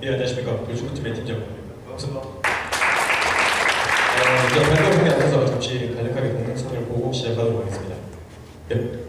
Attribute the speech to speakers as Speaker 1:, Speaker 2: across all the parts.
Speaker 1: 예, 안녕하십니까. 돌출구팀의 팀장입니다. 반갑습니다. 먼저 발표문에 앞서서 잠시 간략하게 동영상을 보고 시작하도록 하겠습니다. 네.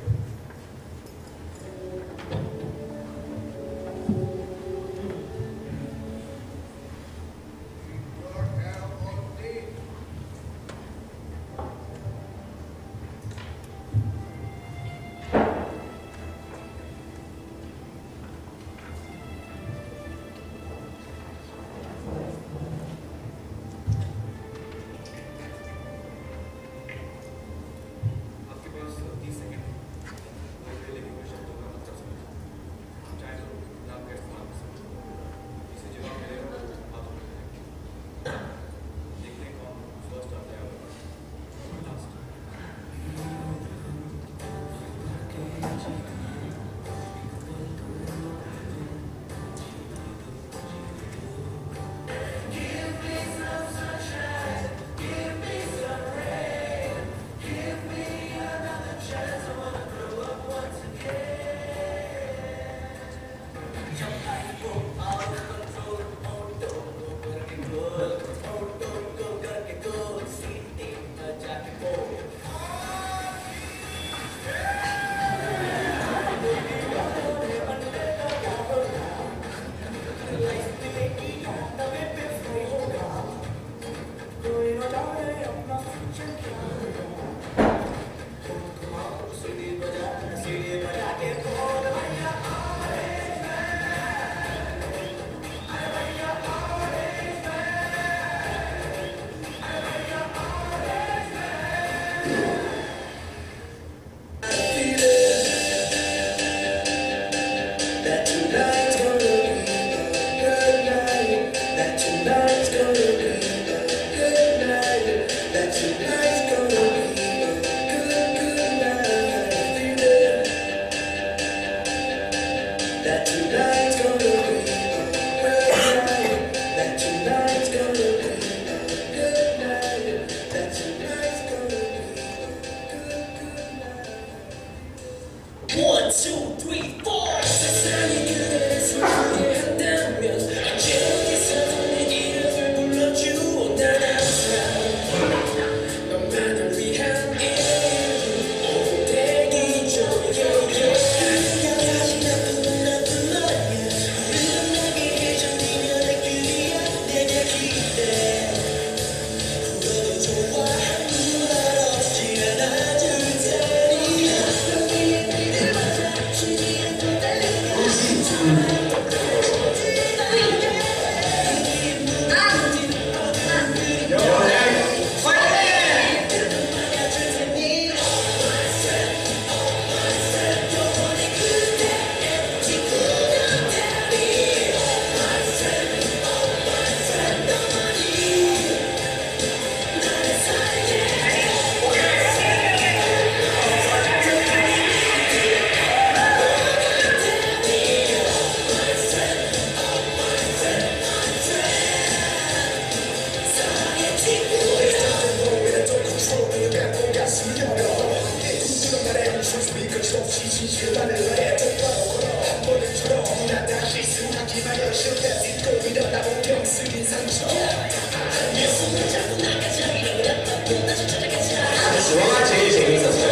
Speaker 2: 지원아 제일 재밌었어요.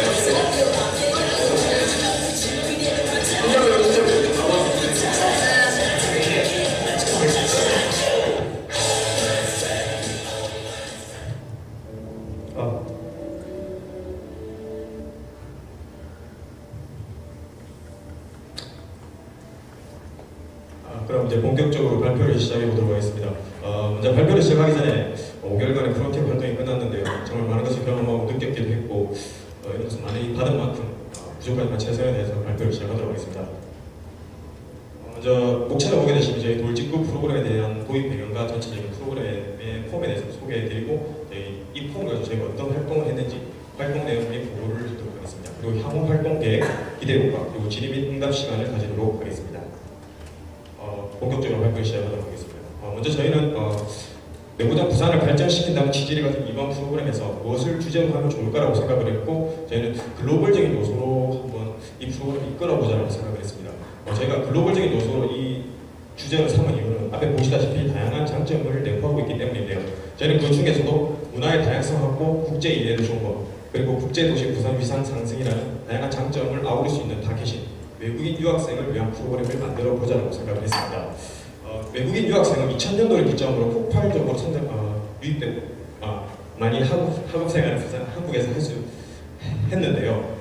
Speaker 1: 그럼 이제 본격적으로 발표를 시작해 보도록 하겠습니다. 먼저 발표를 시작하기 전에 5개월간의 프로팀 활동이 끝났는데요. 정말 많은 것을 경험하고 느꼈기도 했고 이로써 많이 받은 만큼 부족하지만 최선에 대해서 발표를 시작하도록 하겠습니다. 먼저 목차를 보게 되시면 저희 돌직구 프로그램에 대한 도입 배경과 전체적인 프로그램의 폼에 대해서 소개해드리고 이 폼을 가지고 저희가 어떤 활동을 했는지 활동 내용의 보고를 드리도록 하겠습니다. 그리고 향후 활동 계획, 기대국과 그리고 질의 및 응답 시간을 가지도록 하겠습니다. 본격적으로 발표 시작하도록 하겠습니다. 먼저 저희는 내부장 부산을 발전시킨다는 취지를 가진 이번 프로그램에서 무엇을 주제로 하면 좋을까라고 생각을 했고 저희는 글로벌적인 요소로 한번 이 프로그램을 이끌어보자라고 생각을 했습니다. 저희가 글로벌적인 요소로 이 주제로 삼은 이유는 앞에 보시다시피 다양한 장점을 내포하고 있기 때문인데요. 저희는 그 중에서도 문화의 다양성 확보, 국제 이해를 좋은 것, 그리고 국제도시 부산 위상 상승이라는 다양한 장점을 아우를 수 있는 타겟인 외국인 유학생을 위한 프로그램을 만들어 보자고 생각을 했습니다. 외국인 유학생은 2000년도를 기점으로 폭발적으로 유입되고 많이 학업 생활을 한국에서 할 수 했는데요.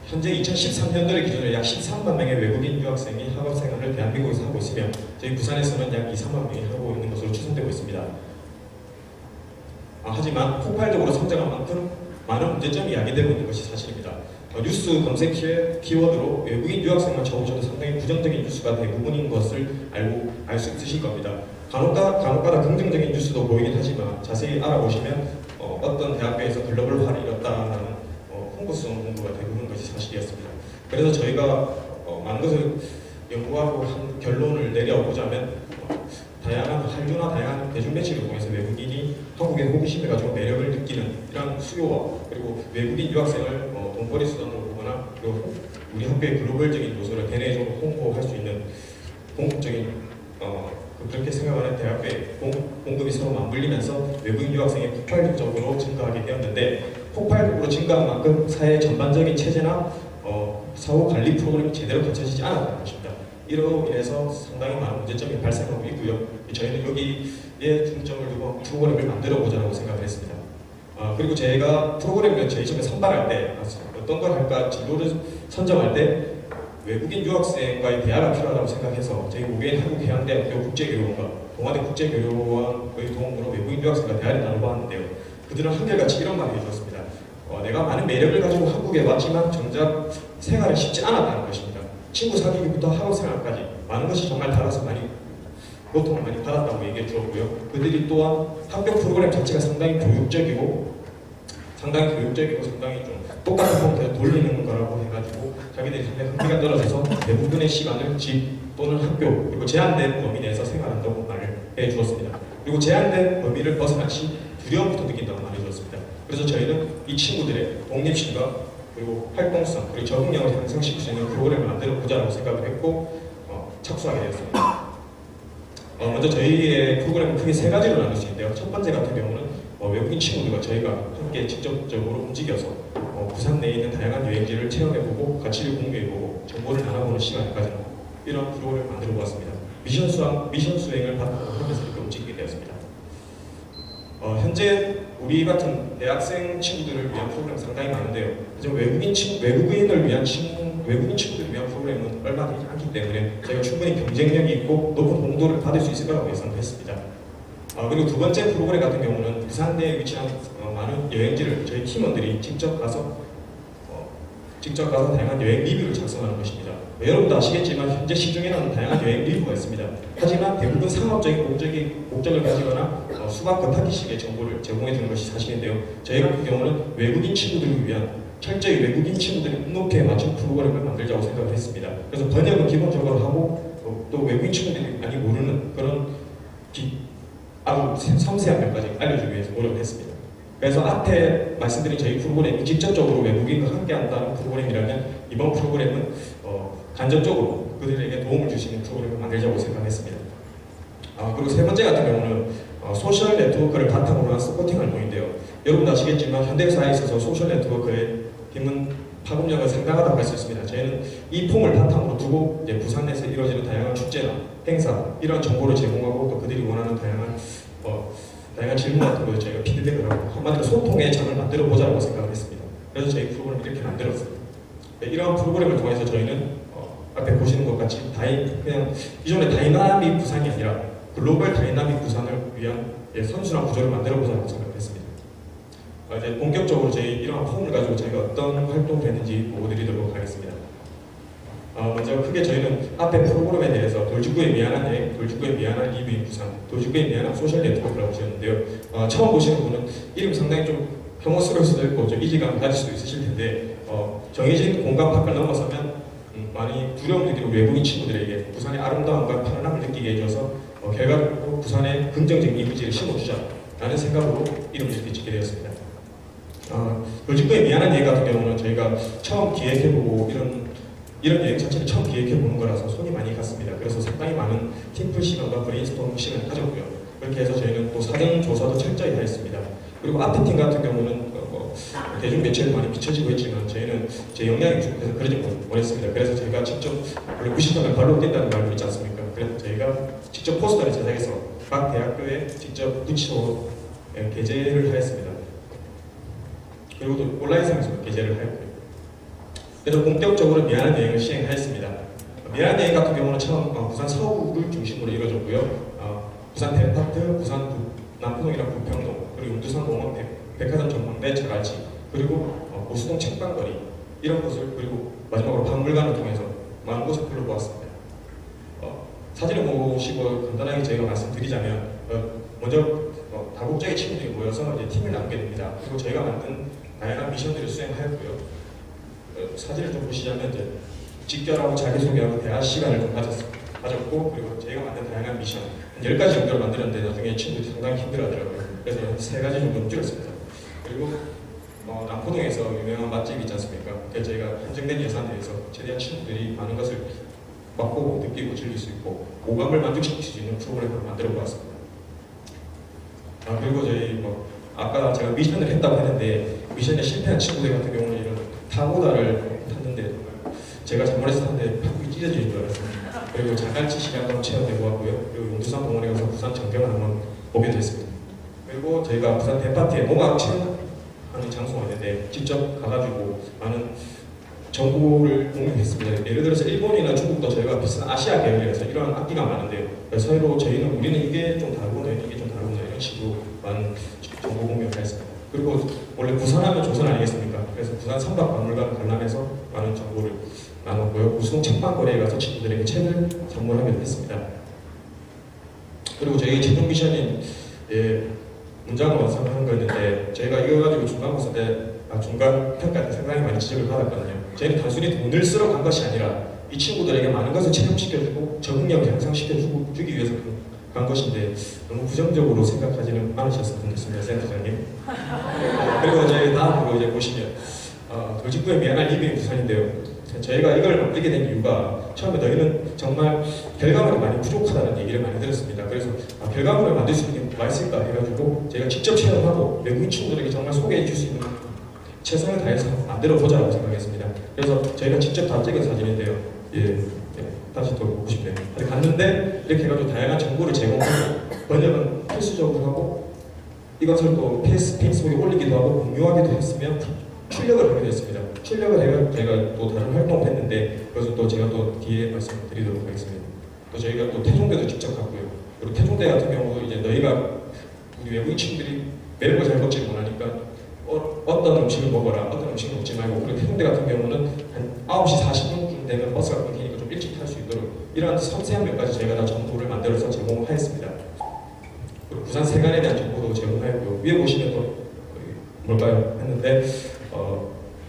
Speaker 1: 현재 2013년도를 기준으로 약 13만 명의 외국인 유학생이 학업 생활을 대한민국에서 하고 있으며 저희 부산에서는 약 2, 3만 명이 하고 있는 것으로 추산되고 있습니다. 하지만 폭발적으로 성장한 만큼 많은 문제점이 야기되고 있는 것이 사실입니다. 뉴스 검색 키워드로 외국인 유학생만 쳐보셔도 상당히 부정적인 뉴스가 대부분인 것을 알 수 있으실 겁니다. 간혹가다 긍정적인 뉴스도 보이긴 하지만 자세히 알아보시면 어떤 대학교에서 글로벌화를 이뤘다는 홍보성 공부가 대부분인 것이 사실이었습니다. 그래서 저희가 많은 것을 연구하고 한 결론을 내려보자면 한류나 다양한 대중매체를 통해서 외국인이 한국에 호기심을 가지고 매력을 느끼는 이런 수요와 그리고 외국인 유학생을 돈벌이 수단으로 보거나 그리고 우리 학교의 글로벌적인 요소를 대내적으로 홍보할 수 있는 공급적인 그렇게 생각하는 대학교의 공급이 서로 맞물리면서 외국인 유학생이 폭발적으로 증가하게 되었는데 폭발적으로 증가한 만큼 사회 전반적인 체제나 사후 관리 프로그램이 제대로 갖춰지지 않았다는 것입니다. 이로 인해서 상당히 많은 문제점이 발생하고 있고요. 저희는 여기에 중점을 두고 프로그램을 만들어 보자고 생각을 했습니다. 그리고 저희가 프로그램을 저희 처음에 선발할 때 어떤 걸 할까 진로를 선정할 때 외국인 유학생과의 대화가 필요하다고 생각해서 저희 모교인 한국해양대학교 국제교류원과 동아대 국제교류원의 도움으로 외국인 유학생과 대화를 나눠보았는데요. 그들은 한결같이 이런 말을 해주었습니다. 내가 많은 매력을 가지고 한국에 왔지만 정작 생활이 쉽지 않았다는 것입니다. 친구 사귀기부터 학업생활까지 많은 것이 정말 달라서 고통을 많이 받았다고 얘기해 주었고요. 그들이 또한 학교 프로그램 자체가 상당히 교육적이고 상당히 좀 똑같은 형태로 돌리는 거라고 해가지고 자기들이 상당히 흥미가 떨어져서 대부분의 시간을 집 또는 학교 그리고 제한된 범위 내에서 생활한다고 말을 해주었습니다. 그리고 제한된 범위를 벗어난 시 두려움부터 느낀다고 말해주었습니다. 그래서 저희는 이 친구들의 독립심과 그리고 활동성 그리고 적응력을 향상시킬 수 있는 프로그램을 만들어 보자라고 생각을 했고 착수하게 되었습니다. 먼저 저희의 프로그램은 크게 세 가지로 나눌 수 있는데요. 첫 번째 같은 경우는 외국인 친구들과 저희가 함께 직접적으로 움직여서 부산 내에 있는 다양한 여행지를 체험해보고 가치를 공유해보고 정보를 나눠보는 시간을 가지는 이런 프로그램을 만들어 보았습니다. 미션 수행을 바탕으로 하면서 이렇게 움직이게 되었습니다. 현재 우리 같은 대학생 친구들을 위한 프로그램 상당히 많은데요. 외국인 친구들을 위한 프로그램은 얼마 되지 않기 때문에 저희가 충분히 경쟁력이 있고 높은 홍도를 받을 수 있을 거라고 예상을 했습니다. 그리고 두 번째 프로그램 같은 경우는 부산 내에 위치한 많은 여행지를 저희 팀원들이 직접 가서 다양한 여행 리뷰를 작성하는 것입니다. 여러분도 아시겠지만 현재 시중에는 다양한 여행 리뷰가 있습니다. 하지만 대부분 상업적인 목적을 가지거나 수박 겉핥기식의 정보를 제공해 주는 것이 사실인데요. 저희 같은 경우는 외국인 친구들을 위한 철저히 외국인 친구들의 눈높이에 맞춘 프로그램을 만들자고 생각을 했습니다. 그래서 번역은 기본적으로 하고 또 외국인 친구들이 많이 모르는 그런 아주 섬세한 면까지 알려주기 위해서 노력을 했습니다. 그래서 앞에 말씀드린 저희 프로그램이 직접적으로 외국인과 함께한다는 프로그램이라면 이번 프로그램은 간접적으로 그들에게 도움을 주시는 프로그램을 만들자고 생각했습니다. 그리고 세 번째 같은 경우는 소셜 네트워크를 바탕으로 한 서포팅 활동인데요. 여러분도 아시겠지만 현대사에 있어서 소셜 네트워크의 힘은 파급력은 상당하다고 할 수 있습니다. 저희는 이 폼을 바탕으로 두고 이제 부산 내에서 이루어지는 다양한 축제나 행사 이런 정보를 제공하고 또 그들이 원하는 다양한 질문 같은 걸 저희가 피드백을 하고 한마디로 소통의 장을 만들어 보자고 생각을 했습니다. 그래서 저희 프로그램을 이렇게 만들었습니다. 이러한 프로그램을 통해서 저희는 앞에 보시는 것 같이 그냥 기존의 다이나믹 부산이 아니라 글로벌 다이나믹 부산을 위한 선순환 구조를 만들어 보자고 생각을 했습니다. 이제 본격적으로 저희 이러한 폼을 가지고 저희가 어떤 활동을 했는지 보여드리도록 하겠습니다. 먼저 크게 저희는 앞에 프로그램에 대해서 돌직구에 미안한 여행, 돌직구에 미안한 리뷰인 부산, 돌직구에 미안한 소셜 네트워크라고 보셨는데요. 처음 보시는 분은 이름이 상당히 좀 혐오스러울 수도 있고 좀 이질감을 가질 수도 있으실 텐데 정해진 공간 밖을 넘어서면 많이 두려움 느끼는 외국인 친구들에게 부산의 아름다움과 편안함을 느끼게 해줘서 결과적으로 부산의 긍정적인 이미지를 심어주자라는 생각으로 이름을 이렇게 짓게 되었습니다. 돌직구에 미안한 여행 같은 경우는 저희가 처음 기획해보고 이런 여행 자체를 처음 기획해 보는 거라서 손이 많이 갔습니다. 그래서 상당히 많은 팀플 시간과 브레인스토밍 시간을 가졌고요. 그렇게 해서 저희는 또 사전 조사도 철저히 다 했습니다. 그리고 앞에 팀 같은 경우는 대중 매체에 많이 비춰지고 있지만 저희는 제 역량이 부족해서 그러지 못했습니다. 그래서 저희가 직접 원래 무시하면 발로 뛴다는 말도 있지 않습니까? 그래서 저희가 직접 포스터를 제작해서 각 대학교에 직접 붙여 게재를 하였습니다. 그리고 또 온라인상에서 게재를 하였고요. 그래서 본격적으로 미안한 여행을 시행하였습니다. 미안한 여행 같은 경우는 처음 부산 서구를 중심으로 이루어졌고요. 부산 대파트, 부산 남포동이랑 부평동, 그리고 용두산 공원, 백화점 전망대, 자갈치, 그리고 보수동 책방거리 이런 곳을, 그리고 마지막으로 박물관을 통해서 많은 곳을 둘러보았습니다. 사진을 보시고 간단하게 저희가 말씀드리자면 먼저 다국적인 친구들이 모여서 이제 팀을 나누게 됩니다. 그리고 저희가 만든 다양한 미션들을 수행하였고요. 사진을 좀 보시자면 이제 직결하고 자기소개하고 대화 시간을 좀 가졌고, 그리고 저희가 만든 다양한 미션 10가지 정도를 만들었는데 나중에 친구들이 상당히 힘들어하더라고요. 그래서 3가지 정도 줄였습니다. 그리고 남포동에서 유명한 맛집 있지 않습니까? 그래서 저희가 한정된 예산 내에서 최대한 친구들이 많은 것을 맛보고 느끼고 즐길 수 있고 오감을 만족시킬 수 있는 프로그램을 만들어 보았습니다. 그리고 저희 아까 제가 미션을 했다고 했는데 미션에 실패한 친구들 같은 경우는 이런 타고다를 탔는데 제가 잘못해서 탔는데 팍이 찢어지는 줄 알았습니다. 그리고 자갈치 시장 한번 체험해 보았고요. 그리고 용두산 공원에 가서 부산 전경을 한번 보게 됐습니다. 그리고 저희가 부산 대파트에 농악 체험하는 장소가 있는데 직접 가가지고 많은 정보를 공유했습니다. 예를 들어서 일본이나 중국도 저희가 비슷한 아시아 계열이라서 이런 악기가 많은데요. 서로 저희는 우리는 이게 좀 다르고 너희는 이게 좀 다르구나 이런 식으로 많은 정보 공유를 했습니다. 그리고 원래 부산하면 조선 아니겠습니까? 그래서 부산 선박박물관 관람해서 많은 정보를 나눴고요. 우수동 책방거리에 가서 친구들에게 책을 선물하기도 했습니다. 그리고 저희 최종 미션인 문장을 완성하는 거였는데 저희가 이거 가지고 중간고사 때 중간 평가 때 상당히 많이 지적을 받았거든요. 저희는 단순히 돈을 쓰러 간 것이 아니라 이 친구들에게 많은 것을 체험시켜주고 적응력을 향상시켜주기 위해서 간 것인데 너무 부정적으로 생각하지는 않으셨으면 좋겠습니다, 센터장님. 그리고 저희 다음으로 이제 보시면 돌직구에 미안한 리뷰인 부산인데요. 저희가 이걸 만들게 된 이유가 처음에 너희는 정말 결과물이 많이 부족하다는 얘기를 많이 들었습니다. 그래서 결과물을 만들 수 있는 게 뭐가 있을까 해가지고 제가 직접 체험하고 외국인 친구들에게 정말 소개해 줄 수 있는 최선을 다해서 만들어 보자고 생각했습니다. 그래서 저희가 직접 다 찍은 사진인데요. 다시 또 보고 싶네요. 갔는데 이렇게 해가지고 다양한 정보를 제공하고 번역은 필수적으로 하고 이것을 또 페이스북에 올리기도 하고 공유하기도 했으며 출력을 하게 됐습니다. 출력을 해서 저희가 또 다른 활동을 했는데 그것은 또 제가 또 뒤에 말씀드리도록 하겠습니다. 또 저희가 또 태종대도 직접 갔고요. 그리고 태종대 같은 경우도 이제 너희가 우리 외국인 친구들이 매운 걸 잘 먹지 못하니까 어떤 음식을 먹어라, 어떤 음식을 먹지 말고. 그리고 태종대 같은 경우는 한 9시 40분쯤 되면 버스가 끊기니까 좀 일찍 탈 수 있도록 이러한 섬세한 몇 가지 저희가 다 정보를 만들어서 제공하였습니다. 그리고 부산 세관에 대한 정보도 제공하였고요. 위에 보시면 또 뭘까요? 했는데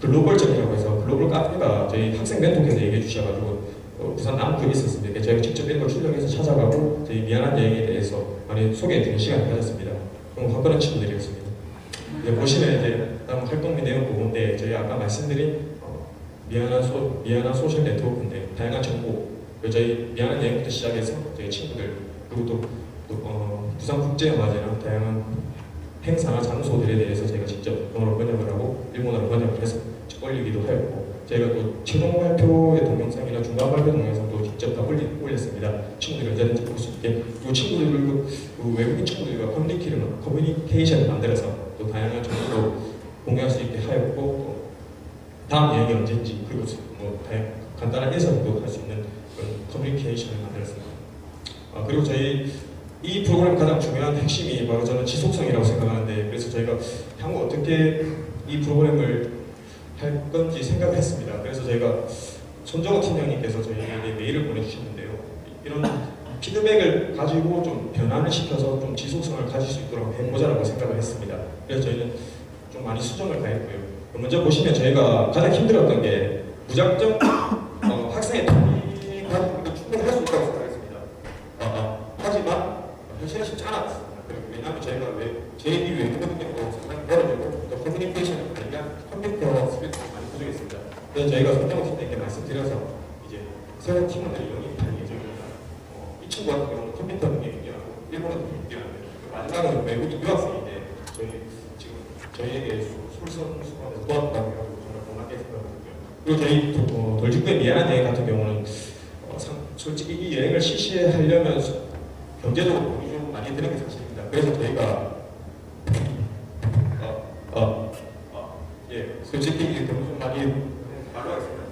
Speaker 1: 글로벌전이라고 해서 글로벌 카페가 저희 학생 멘토께서 얘기해 주셔가지고 부산 남구에 있었습니다. 저희가 직접 이런 걸 출력해서 찾아가고 저희 미안한 여행에 대해서 많이 소개해 주는 시간을 가졌습니다. 너무 화끈한 친구들이었습니다. 보시면 이제 다음 활동 및 내용 보는데 저희 아까 말씀드린 미안한 소셜 네트워크인데 다양한 정보, 저희 미안한 여행부터 시작해서 저희 친구들 그리고 또 부산국제영화제나 다양한 행사나 장소들에 대해서 저희가 직접 영어로 번역을 하고 일본어로 번역을 해서 올리기도 하였고 저희가 또 최종 발표의 동영상이나 중간 발표 동영상도 직접 다 올렸습니다. 친구들이 언제든지 볼 수 있게. 그리고 친구들, 외국인 친구들과 커뮤니케이션을 만들어서 또 다양한 정보도 공유할 수 있게 하였고 또 다음 여행이 언제인지 그리고 간단한 인사도 할 수 있는 그런 커뮤니케이션을 만들었습니다. 그리고 저희 이 프로그램 가장 중요한 핵심이 바로 저는 지속성이라고 생각하는데 그래서 저희가 향후 어떻게 이 프로그램을 할 건지 생각을 했습니다. 그래서 저희가 손정호 팀장님께서 저희에게 메일을 보내주셨는데요. 이런 피드백을 가지고 좀 변화를 시켜서 좀 지속성을 가질 수 있도록 해보자라고 생각을 했습니다. 그래서 저희는 좀 많이 수정을 가했고요. 먼저 보시면 저희가 가장 힘들었던 게 무작정 학생의 동의 가지고 충분히 할 수 있다고 생각했습니다. 하지만 현실은 쉽지 않았습니다. 왜냐하면 저희가 제2 외국인으로 상당히 벌어지고 또 커뮤니케이션을 관리한 컴퓨터 스펙이 많이 부족했습니다. 그래서 저희가 손정호 팀장님께 말씀드려서 서양 팀원들이 영입할 예정입니다. 이 친구 같은 경우는 컴퓨터 능력이라고 일본어도 능력이라는데 마지막으로 외국 유학생인데 저희에게 솔선수범해서 도왔다고 정말 고맙게 생각하고요. 그리고 저희 돌직구의 미안한 여행 같은 경우는 솔직히 이 여행을 실시하려면 경제적으로 돈이 좀 많이 드는 게 사실입니다. 그래서 저희가 솔직히 돈이 좀 많이 말로 하겠습니다.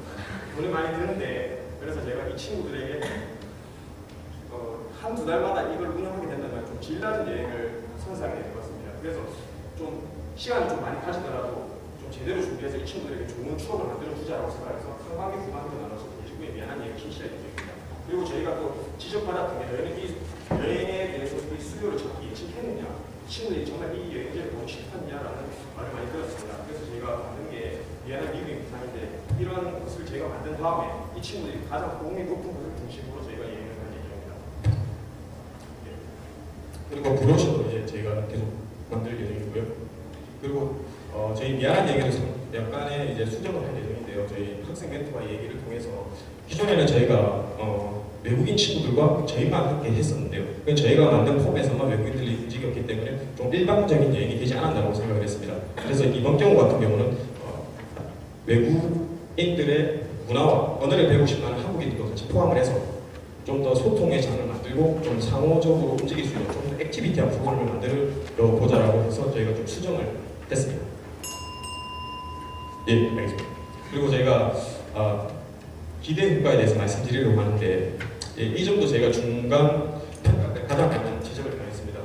Speaker 1: 돈이 많이 드는데 그래서 제가 이 친구들에게 한두 달마다 이걸 운영하게 된다면 좀 질 낮은 여행을 선사하게 될 것 같습니다. 그래서 좀 시간을 좀 많이 가지더라도 좀 제대로 준비해서 이 친구들에게 좋은 추억을 만들어주자라고 생각해서 상반기, 후반기로 나눠서 돌직구의 미안한 여행을 실시할 예정입니다. 그리고 저희가 또 지적받았던 게 여행에 대해서 이 수요를 정확히 예측했느냐, 친구들이 정말 이 여행지를 보고 싶었냐라는 말을 많이 들었습니다. 그래서 저희가 만든 게 미안한 미국인 부상인데 이런 것을 저희가 만든 다음에 이 친구들이 가장 호응이 높은 것을 중심으로 저희가 여행을 할 예정입니다. 그리고 브로셔도 이제 저희가 계속 만들 예정이고요. 그리고 저희 미안한 얘기도 약간의 이제 수정을 할 예정인데요. 저희 학생 멘토와 얘기를 통해서 기존에는 저희가 외국인 친구들과 저희만 함께 했었는데요. 저희가 만든 폼에서만 외국인들이 움직였기 때문에 좀 일방적인 여행이 되지 않았다고 생각을 했습니다. 그래서 이번 경우 같은 경우는 외국인들의 문화와 언어를 배우고 싶어하는 한국인들도 같이 포함을 해서 좀 더 소통의 장을 만들고 좀 상호적으로 움직일 수 있는 좀 더 액티비티한 프로그램을 만들어 보자라고 해서 저희가 좀 수정을 했습니다. 예, 알겠습니다. 그리고 저희가 기대 효과에 대해서 말씀드리려고 하는데 이 점도 저희가 중간 평가 때 가장 많은 지적을 당했습니다.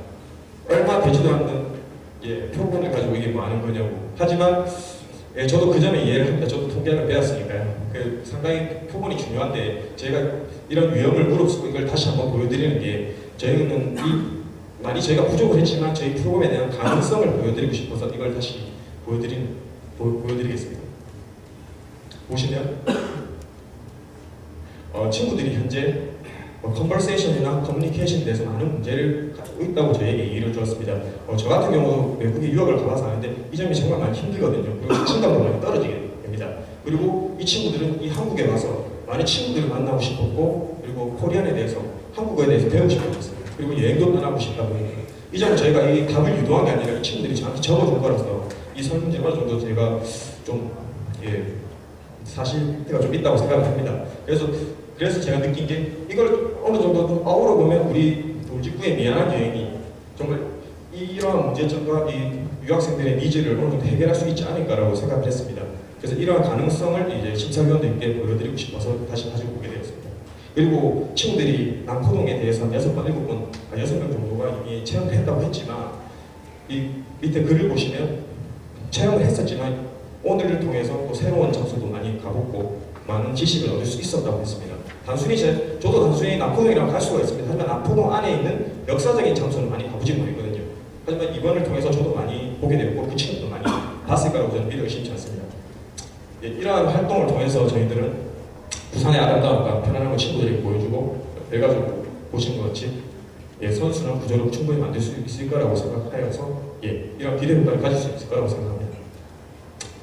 Speaker 1: 얼마 되지도 않는 표본을 가지고 이게 뭐 하는 거냐고. 하지만 저도 그 점에 이해를 합니다. 저도 통계학을 배웠으니까요. 상당히 표본이 중요한데 제가 이런 위험을 무릅쓰고 이걸 다시 한번 보여드리는 게 저희는 많이 저희가 부족을 했지만 저희 프로그램에 대한 가능성을 보여드리고 싶어서 이걸 다시 보여드리겠습니다. 보시면 친구들이 현재 컨버세이션이나 커뮤니케이션에 대해서 많은 문제를 가지고 있다고 저에게 얘기를 주었습니다. 저 같은 경우 외국에 유학을 가봐서 아는데 이 점이 정말 많이 힘들거든요. 그리고 자신감도 많이 떨어지게 됩니다. 그리고 이 친구들은 이 한국에 와서 많은 친구들을 만나고 싶었고 그리고 코리안에 대해서 한국어에 대해서 배우고 싶었어요. 그리고 여행도 떠나고 싶다고 해요. 이 점은 저희가 이 답을 유도한 게 아니라 이 친구들이 저한테 적어준 거라서 이 설문지를 어느 정도 제가 좀 사실대가 좀 있다고 생각을 합니다. 그래서 제가 느낀 게 이걸 어느 정도 좀 아우러 보면 우리 돌직구의 미안한 여행이 정말 이러한 문제점과 이 유학생들의 니즈를 어느 정도 해결할 수 있지 않을까라고 생각을 했습니다. 그래서 이러한 가능성을 이제 심사위원들께 보여드리고 싶어서 다시 가지고 오게 되었습니다. 그리고 친구들이 남포동에 대해서 6번, 7번, 6명 정도가 이미 체험을 했다고 했지만 이 밑에 글을 보시면 체험을 했었지만 오늘을 통해서 또 새로운 장소도 많이 가보고 많은 지식을 얻을 수 있었다고 했습니다. 저도 단순히 남포동이랑 갈 수가 있습니다. 하지만 남포동 안에 있는 역사적인 장소는 많이 가보지 못했거든요. 하지만 이번을 통해서 저도 많이 보게 되었고 그 친구도 많이 봤을 거라고 저는 믿어 의심치 않습니다. 이러한 활동을 통해서 저희들은 부산의 아름다움과 편안함을 친구들에게 보여주고 결과적으로 보신 것 같이 선순환 구조를 충분히 만들 수 있을 거라고 생각하여서 이런 기대 효과를 가질 수 있을 거라고 생각합니다.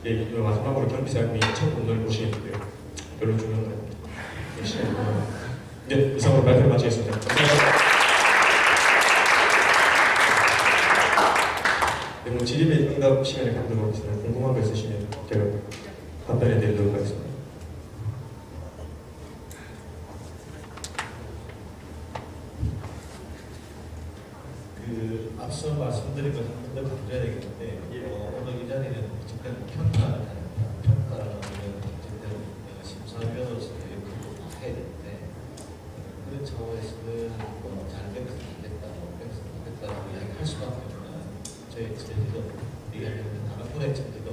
Speaker 1: 마지막으로 경비사님이 청문을 보시겠는데요. 별로 중요한 거 아닙니다. 이상으로 발표를 마치겠습니다. 감사합니다. 질의의 응답 시간을 갖도록 하겠습니다. 궁금한 거 있으시면 제가 답변해 드리도록 하겠습니다.
Speaker 2: 앞서 말씀드린 것을 한 번 더 강조해야 되겠는데 오늘 이 자리는 어쨌든 평가를 어쨌든 심사위원으로서 역할을 해야 되는데 그런 차원에서는 잘 되면서 안 됐다, 되면서 안 됐다라고 이야기할 수밖에 없는 저희도 얘기하려면 다른 프로젝트들도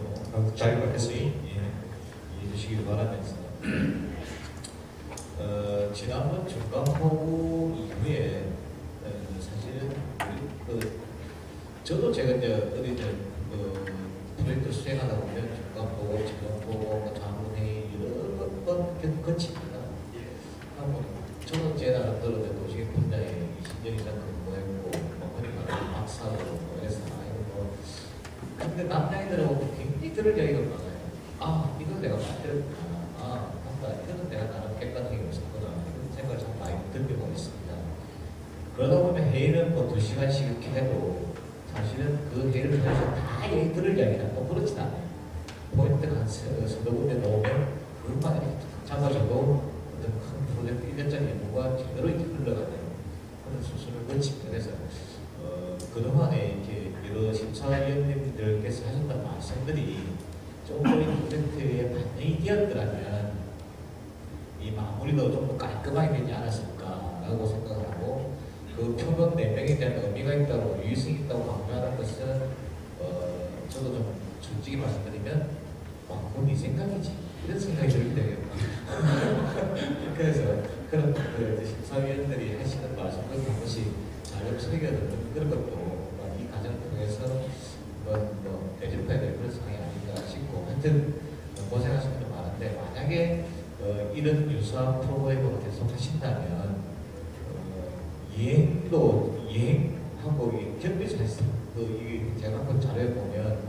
Speaker 1: 잘 받겠습니다.
Speaker 2: 이해해 주시길 바라면서 지난번 중간보고 이후에 사실은 저도 제가 이제 어디 프로젝트 수행하다 보면 중간보고, 지간보고, 자문회의 여러 번 거칩니다. 저는 제 나름대로 도시계 분야에 20년 이상 근무했고, 흔히 말하는 박사로 해서 근데 남자애들하고 굉장히 그럴 이야기가 많아요. 이걸 내가 만들었구나. 맞다. 이거는 내가 나름 객관적인 게 없었구나. 그러다 보면 회의는 뭐 2시간씩 이렇게 해도 사실은 그 회의를 통해서 다 얘기 들을 이야기는 또 그렇진 않아요. 포인트가 한 서너 군데 나오면 그것만 이렇게 잡아줘도 어떤 큰 프로젝트 이런저런 연구가 제대로 이렇게 흘러가는 그런 수순을 거칩니다. 그래서 그동안에 이렇게 여러 심사위원님들께서 하셨던 말씀들이 조금 이 프로젝트에 반영이 되었더라면 이 마무리도 좀 더 깔끔하게 되지 않았을까라고 생각을 하고 그 표본 내명에 대한 의미가 있다고 유의성이 있다고 강조하는 것은 저도 좀 솔직히 말씀드리면 그건 네 생각이지 이런 생각이 들게 되겠다. 그래서 그런 심사위원들이 하시는 말씀을 한 번씩 잘 새겨듣는 그런 것도 이 과정을 통해서 뭐 대접해야 될 그런 상황이 아닌가 싶고 하여튼 고생하시는 분 많은데 만약에 이런 유사한 프로그램으로 계속 하신다면 여행하고 경비 사실 제가 한번 자료에 보면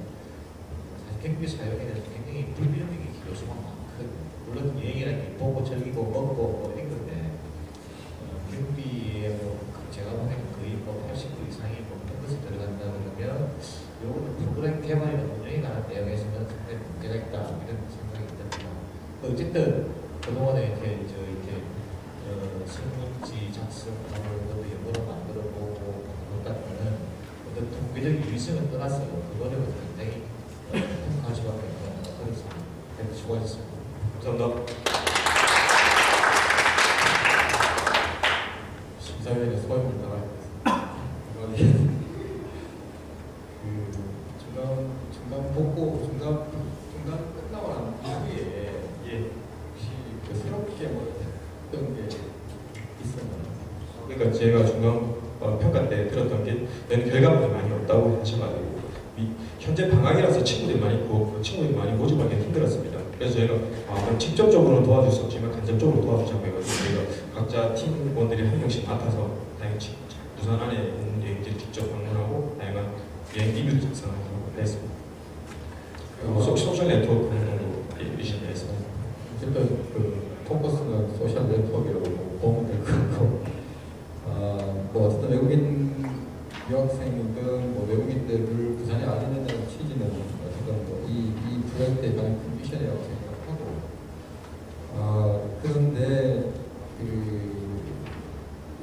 Speaker 2: 사실 경비 사용에 대해서 굉장히 불비용이 요소가 많거든요. 물론 여행이라는 게 보고 즐기고 먹고 뭐 이런 건데 경비에 뭐 제가 보기에는 거의 뭐 80% 이상이 뭐 그런 것이 들어간다 그러면 요거는 프로그램 개발이나 운영에 관한 내용에서는 상당히 문제가 있다 이런 생각이 듭니다. 어쨌든 그동안에 이렇게 설문지 작성하고 것도 영어로 만들어보고 그렇다면은 어떤 통계적인 유의성을 떠나서 그거는 굉장히 평가할 수밖에 없는 그런 상황. 수고하셨습니다.
Speaker 1: 감사합니다.
Speaker 3: 심사위원회 소임을 나가겠습니다. 중간 보고 중간 끝나고 난 이후에 혹시 새롭게 뭐 했던 게 있었나요?
Speaker 1: 그러니까 제가 중간 평가 때 들었던 게 결과물이 많이 없다고 하셔가지고 현재 방학이라서 친구들이 많이 있고 친구들이 많이 모집하기 힘들었습니다. 그래서 저희가 직접적으로는 도와줄 수 없지만 간접적으로 도와주자고 해가지고 저희가 각자 팀원들이 한 명씩 맡아서 다양한 부산 안에 있는 여행지를 직접 방문하고 다양한 여행 리뷰 작성하고 했습니다. 소셜 네트워크 리시를 했습니다.
Speaker 3: 어쨌든 그 포커스는 소셜 네트워크라고 보면 될 것 같고 뭐 어쨌든 외국인 유학생이든 뭐 외국인들을 부산에 알리는다는 취지는 어쨌든 뭐이 프로젝트의 가장 큰 미션이라고 생각하고 그런데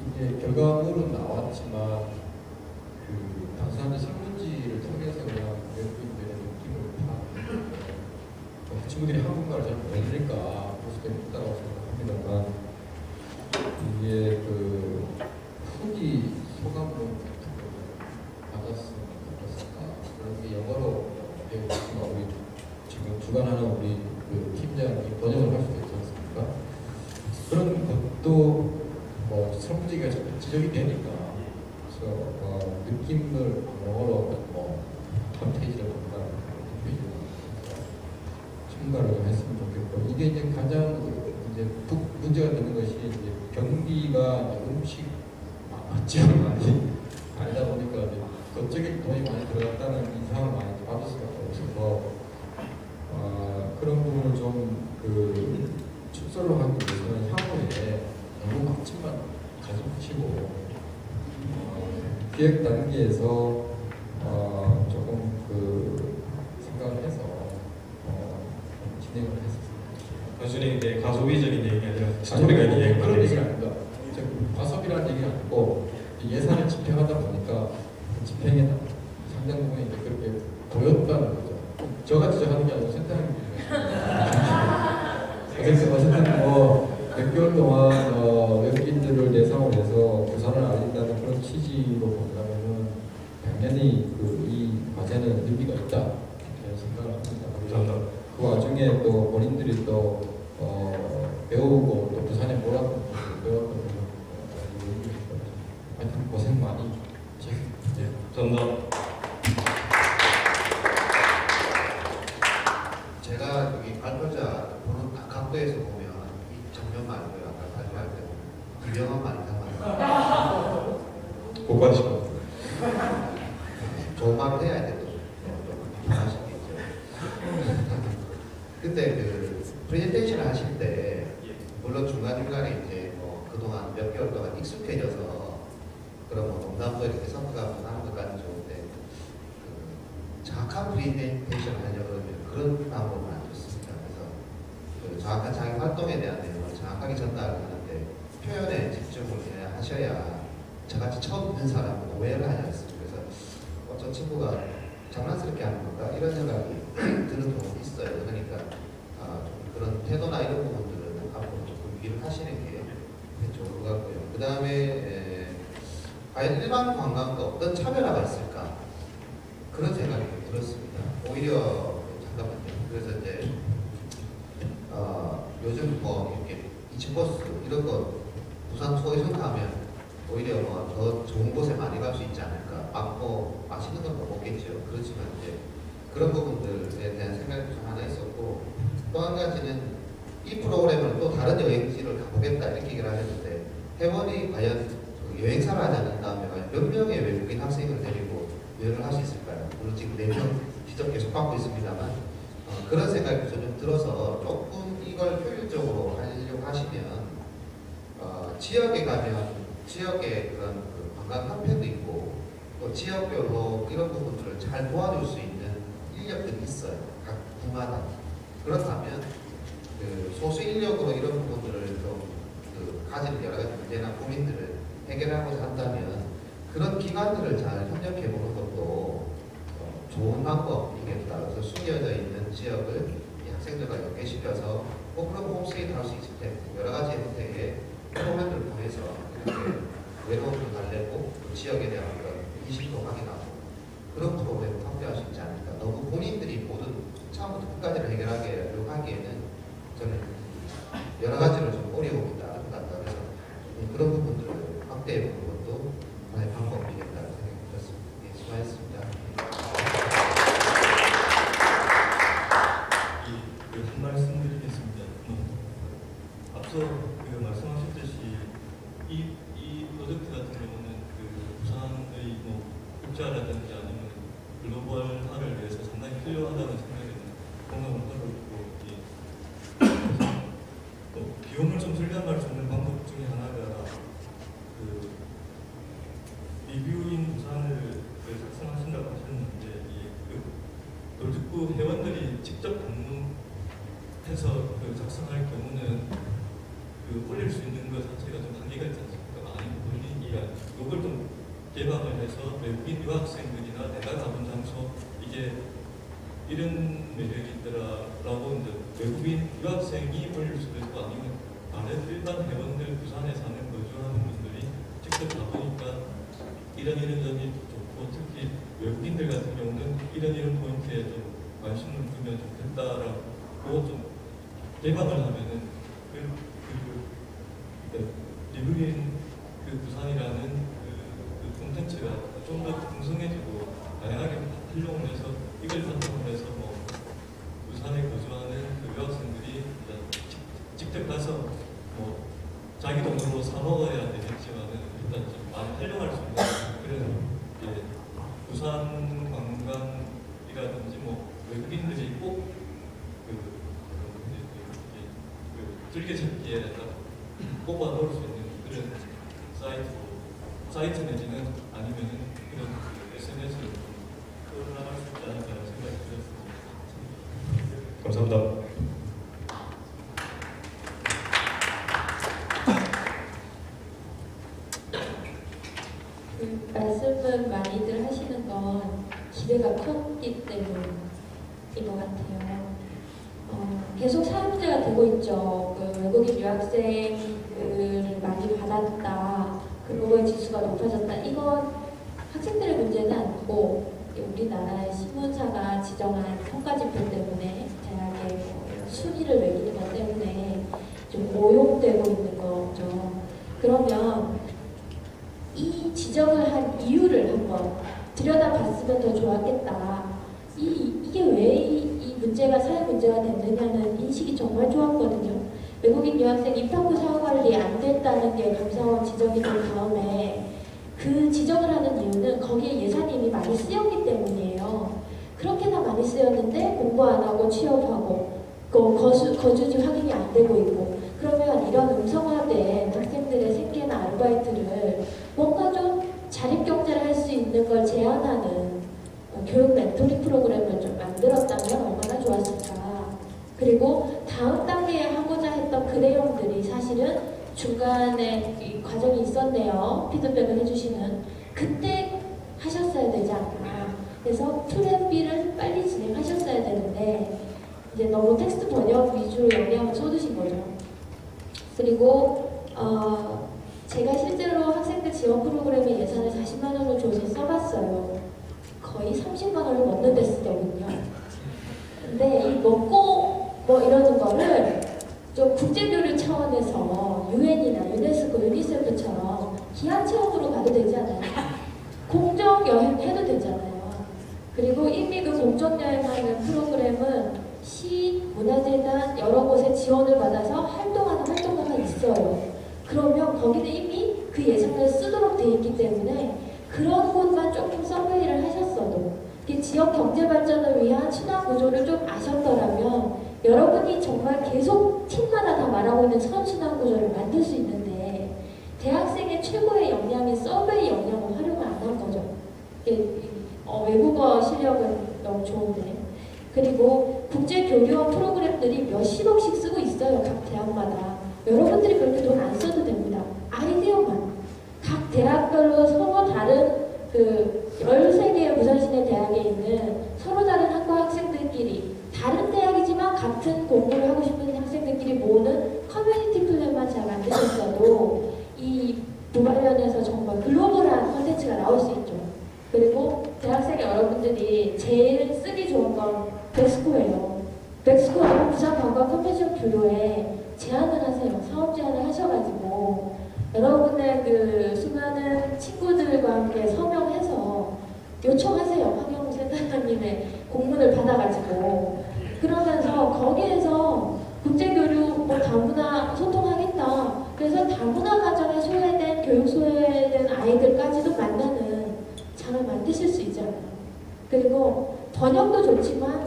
Speaker 3: 이제 결과물은 나왔지만 당사자들 신문지를 통해서 그냥 외국인들의 느낌을 그 친구들이 한국말을 잘 모르니까 그럴 수도 있다고 생각합니다만 이게 후기 소감으로 받았을까 그런 게 영어로 우리 지금 주관하는 우리 팀장이 번역을 할 수도 있지 않습니까? 그런 것도 설문지가 지적이 되니까 그래서 느낌을 영어로 한 페이지를 본다 첨가를 좀 했으면 좋겠고 이게 이제 가장 이제 문제가 되는 것이 이제 경비가 음식 맛집을 많이 알다 보니까 이제 그쪽에 돈이 많이 들어갔다는 이상을 많이 받을 수밖에 없어서 그런 부분을 좀 축소를 하기 위해서는 향후에 너무 맛집만 가져오시고 기획 단계에서 조금 생각을 해서 진행을 했었습니다.
Speaker 1: 단순히 이제 가소 비전인 얘기가 아니라 스토리가 있는 얘기
Speaker 3: 그런 얘기가 아닙니다. 과소비라는 얘기가 아니고 예산을 집행하다 보니까 그 집행에 상당 부분이 이제 그렇게 보였다는 거죠. 저가 지적하는 게 아니고 센터장님이 어쨌든 몇 개월 동안 외국인들을 대상으로 해서 부산을 알린다는 그런 취지로 본다면은 당연히 이 과제는 의미가 있다 이렇게 생각을 합니다.
Speaker 1: 감사합니다.
Speaker 3: 그 와중에 또 본인들이 또 배우고 또 부산에 뭐라고 배웠던 하여튼 고생 많이
Speaker 1: 감사합니다.
Speaker 4: 제가 여기 발표자 보는 각도에서 보면 이 정면 말고요. 아까 발표할 때 유명한 말이 담아요.
Speaker 1: 못 받으시고
Speaker 4: 좋은 말을 해야 돼. 또 하시겠죠. 근데 프레젠테이션을 하실 때 물론 중간중간에 이제 그동안 몇 개월 동안 익숙해져서 부담도 이렇게 섞어가면서 하는 것까지 좋은데 정확한 프레젠테이션을 하려고 그러면 그런 방법은 안 좋습니다. 그래서 정확한 자기 활동에 대한 내용을 정확하게 전달을 하는데 표현에 집중을 해야 하셔야 저같이 처음 듣는 사람은 오해를 하지 않습니다. 그래서 어떤 친구가 장난스럽게 하는 건가 이런 생각이 드는 경우도 있어요. 그러니까 좀 그런 태도나 이런 부분들은 앞으로 조금 유의를 하시는 게 좋을 것 같고요. 그 다음에 과연 일반 관광과 어떤 차별화가 있을까 그런 생각이 들었습니다. 오히려 잠깐만요. 그래서 이제 요즘 뭐 이렇게 이치버스 이런 거 부산 투어에서 가면 오히려 뭐 더 좋은 곳에 많이 갈 수 있지 않을까. 뭐 맛있는 건 못 먹겠죠. 그렇지만 이제 그런 부분들에 대한 생각이 좀 하나 있었고 또 한 가지는 이 프로그램을 또 다른 여행지를 가보겠다 이렇게 얘기를 하셨는데 회원이 과연 여행사를 하지 않는다면 과연 몇 명의 외국인 학생을 데리고 여행을 할 수 있을까요? 물론 지금 4명 지적 계속 받고 있습니다만 그런 생각이 좀 들어서 조금 이걸 효율적으로 하려고 하시면 지역에 가면 지역의 그런 관광 협회도 있고 또 지역별로 이런 부분들을 잘 도와줄 수 있는 인력들이 있어요. 각 구마다. 그렇다면 소수 인력으로 이런 부분들을 좀 가지는 여러 가지 문제나 고민들을 해결하고자 한다면 그런 기관들을 잘 협력해 보는 것도 좋은 방법이겠다. 그래서 숨겨져 있는 지역을 이 학생들과 연계시켜서 뭐 그런 홈스테이도 할 수 있을 테고 여러 가지 형태의 프로그램을 통해서 이렇게 외로움을 달래고 지역에 대한 그런 인식도 확인하고 그런 프로그램을 확대할 수 있지 않을까. 너무 본인들이 모든 처음부터 끝까지를 해결하려고 하기에는 저는 여러 가지로 좀 어려움이 있다 것 같다. 그래서 그런 부분들을 확대해 보는 것도 하나의 방법이겠다는 생각이 들었습니다. 네, 수고하셨습니다.
Speaker 5: 한 말씀 드리겠습니다. 앞서 말씀하셨듯이 이 프로젝트 같은 경우는 부산의 국제화라든지 아니면 글로벌화를 위해서 상당히 필요하다는 생각에는 공감을 하고 있고 비용을 좀 절감할 수 있는 방법 중에 하나가 리뷰인 부산을 작성하신다고 하셨는데 돌직구 회원들이 직접 방문해서 작성할 경우는 올릴 수 있는 것 자체가 좀 한계가 있지 않습니까? 많이 올리기가 이걸 좀 개방을 해서 외국인 유학생들이나 내가 가본 장소 이게 이런 매력이 있더라라고 이제 외국인 유학생이 올릴 수도 있고 아니면 다른 일반 회원들 부산에 사는 거주하는 분들이 직접 가보니까 이런 점이 좋고 특히 외국인들 같은 경우는 이런 포인트에 좀 관심을 두면 좋겠다라고 좀 개방을 하면은 리뷰인 부산이라는 콘텐츠가 좀 더 풍성해지고 다양하게 활용을 해서 이걸 바탕으로 해서 부산에 거주하는 유학생들이 직접 가서 자기 돈으로 사 먹어야 되겠지만은 일단 좀 많이 활용할 수 있는 그런 부산 관광이라든지 외국인들이 꼭 즐겨찾기에 뽑아 넣을 수 있는 그런 사이트 내지는 아니면은 그런 SNS를 끌어나갈 수 있지 않을까 생각이 들었습니다.
Speaker 1: 감사합니다.
Speaker 6: 말씀을 많이들 하시는 건 기대가 컸기 때문인 것 같아요. 계속 사문제가 되고 있죠. 외국인 유학생을 많이 받았다. 글로벌 지수가 높아졌다. 이건 학생들의 문제는 아니고 우리나라의 신문사가 지정한 평가지표 때문에 대학의 순위를 매기는 것 때문에 좀 오용되고 있는 거죠. 그러면 이 지정을 한 이유를 한번 들여다봤으면 더 좋았겠다. 이게 왜 이 문제가 사회 문제가 됐느냐는 인식이 정말 좋았거든요. 외국인 유학생 입학후 사후관리 안 됐다는 게 감사원 지적이 된 다음에 그 지적을 하는 이유는 거기에 예산이 이미 많이 쓰였기 때문이에요. 그렇게나 많이 쓰였는데 공부 안 하고 취업하고 거주지 확인이 안 되고 있고 그러면 이런 음성화된 학생들의 생계나 아르바이트를 뭔가 좀 자립 경험 그리고 다음 단계에 하고자 했던 그 내용들이 사실은 중간에 이 과정이 있었네요. 피드백을 해주시는. 그때 하셨어야 되지 않나. 그래서 플랜 B를 빨리 진행하셨어야 되는데 이제 너무 텍스트 번역 위주로 영향을 쏟으신 거죠. 그리고 제가 실제로 학생들 지원 프로그램의 예산을 40만 원을 줘서 써봤어요. 거의 30만 원을 넘는 데 쓰더군요. 근데 이 먹고 뭐 이러는 거를 좀 국제교류 차원에서 유엔이나 유네스코, 유니세프처럼 기하 체험으로 가도 되지 않아요? 공정 여행 해도 되잖아요. 그리고 이미 그 공정 여행하는 프로그램은 시, 문화재단 여러 곳에 지원을 받아서 활동하는 활동가가 있어요. 그러면 거기는 이미 그 예산을 쓰도록 돼 있기 때문에 그런 곳만 조금 서베이를 하셨어도 지역 경제 발전을 위한 순환 구조를 좀 아셨더라면 여러분이 정말 계속 팀마다 다 말하고 있는 선순환 구조를 만들 수 있는데 대학생의 최고의 역량인 서베이 역량을 활용을 안 한 거죠. 외국어 실력은 너무 좋은데. 그리고 국제교류원 프로그램들이 몇십억씩 쓰고 있어요. 각 대학마다. 여러분들이 그렇게 돈 안 써도 됩니다. 아이디어만. 각 대학별로 서로 다른 13개의 부산시내 대학에 있는 서로 다른 학과 학생들끼리 다른 대학이지만 같은 공부를 하고 싶은 학생들끼리 모으는 커뮤니티 플랜만 잘 만드셨어도 이 부발련에서 정말 글로벌한 콘텐츠가 나올 수 있죠. 그리고 대학생 여러분들이 제일 쓰기 좋은 건 백스코예요. 백스코는 부산관광 컨벤션 뷰로에 제안을 하세요. 사업 제안을 하셔가지고 여러분의 그 수많은 친구들과 함께 서명해서 요청하세요. 황영센터장님의 공문을 받아가지고 그러면서 거기에서 국제교류 뭐 다문화 소통하겠다. 그래서 다문화 가정에 소외된 교육 소외된 아이들까지도 만나는 장을 만드실 수 있잖아요. 그리고 번역도 좋지만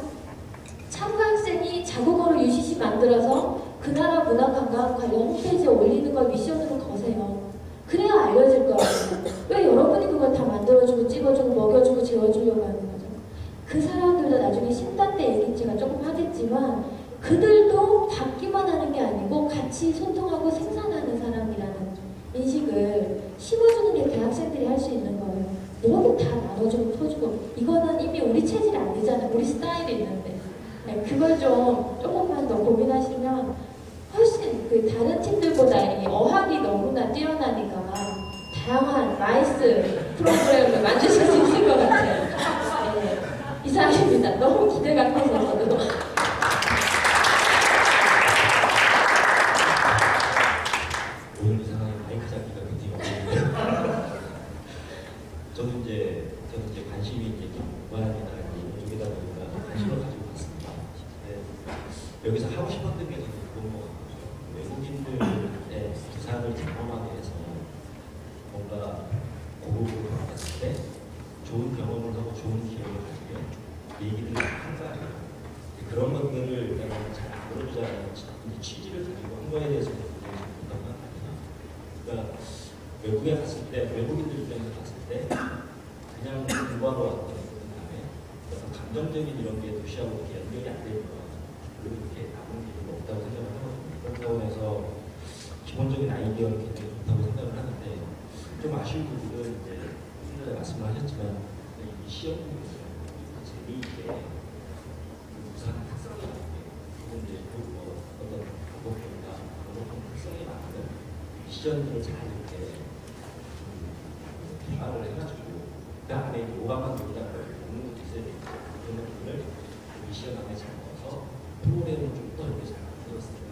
Speaker 6: 참가 학생이 자국어로 UCC 만들어서 그 나라 문화 관광 관련 홈페이지에 올리는 걸 미션으로 거세요. 그래야 알려질 거예요. 왜 여러분이 그걸 다 만들어주고 찍어주고 먹여주고 재워주려고 하는 거죠? 그 사람들도 나중에 10단 때 얘기 제가 조금 하겠지만 그들도 받기만 하는 게 아니고 같이 소통하고 생산하는 사람이라는 인식을 심어주는 게 대학생들이 할 수 있는 거예요. 뭐를 다 나눠주고 퍼주고 이거는 이미 우리 체질이 아니잖아요. 우리 스타일이 있는데 네, 그걸 좀 조금만 더 고민하시면 훨씬 그 다른 팀들보다 이 어학이 너무나 뛰어나니까 다양한 나이스 프로그램을 만드실 수 있을 것 같아요. 네, 이상입니다. 너무 기대가 커서 저도.
Speaker 7: 오늘 이상하게 마이크 잡기가 굉장히 어려운데 저도 이제 관심이 이제 문화이나 이쪽이다 보니까 관심을 가지고 왔습니다. 네, 여기서 하고 싶었던 게 그런 것 같아요. 외국인들의 부산을 경험하게 해서 뭔가 고국으로 갔을 때 좋은 경험을 하고 좋은 기억을 가지면 얘기를 한 거 아니에요. 그런 것들을 내가 잘 안 들어주잖아요. 취지를 가지고 한 거에 대해서 굉장히 공감을 하거든요. 그러니까 외국에 갔을 때, 외국인들 입장에서 갔을 때 그냥 공부하러 왔던 다음에 어떤 감정적인 이런 게 도시하고 이렇게 연결이 안 되면 별로 이렇게 남은 게 없다고 생각을 하거든요. 그렇다고 해서 기본적인 아이디어는 굉장히 좋다고 생각을 하는데 좀 아쉬운 부분은 이제 전에 말씀을 하셨지만 이 시험을 재미있게 부산 특성이 많은데 그건 이제 어떤 방법들이나 어떤 특성이 많은 시전들을 잘 이렇게 대화를 해가지고 그 안에 오감한 논란을 없는 것도 있어야 되고 그런 부분을 이 시험 안에 잘 넣어서 프로그램을 좀 더 이렇게 잘 만들었으면